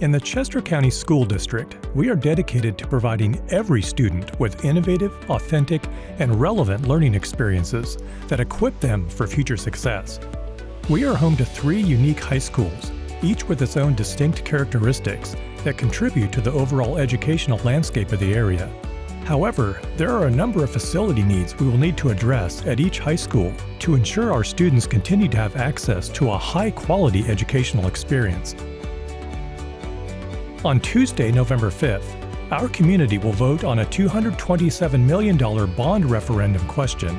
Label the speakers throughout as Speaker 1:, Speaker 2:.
Speaker 1: In the Chester County School District, we are dedicated to providing every student with innovative, authentic, and relevant learning experiences that equip them for future success. We are home to 3 unique high schools, each with its own distinct characteristics that contribute to the overall educational landscape of the area. However, there are a number of facility needs we will need to address at each high school to ensure our students continue to have access to a high-quality educational experience. On Tuesday, November 5th, our community will vote on a $227 million bond referendum question.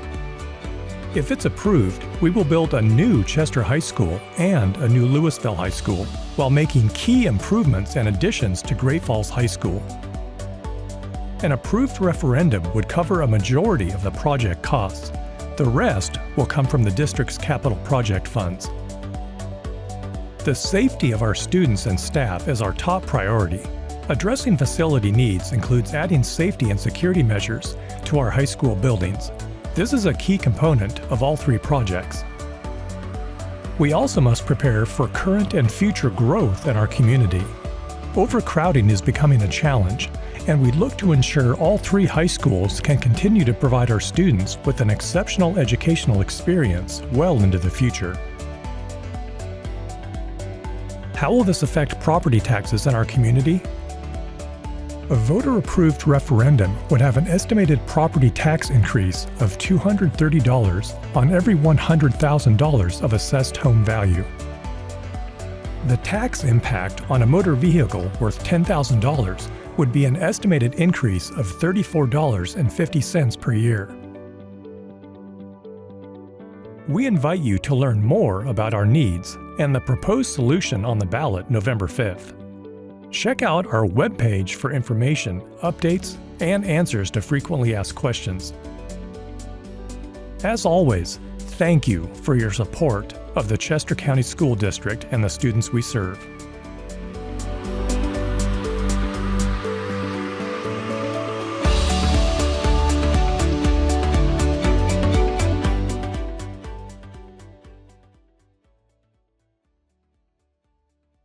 Speaker 1: If it's approved, we will build a new Chester High School and a new Lewisville High School, while making key improvements and additions to Great Falls High School. An approved referendum would cover a majority of the project costs. The rest will come from the district's capital project funds. The safety of our students and staff is our top priority. Addressing facility needs includes adding safety and security measures to our high school buildings. This is a key component of all 3 projects. We also must prepare for current and future growth in our community. Overcrowding is becoming a challenge, and we look to ensure all 3 high schools can continue to provide our students with an exceptional educational experience well into the future. How will this affect property taxes in our community? A voter-approved referendum would have an estimated property tax increase of $230 on every $100,000 of assessed home value. The tax impact on a motor vehicle worth $10,000 would be an estimated increase of $34.50 per year. We invite you to learn more about our needs and the proposed solution on the ballot November 5th. Check out our webpage for information, updates, and answers to frequently asked questions. As always, thank you for your support of the Chester County School District and the students we serve.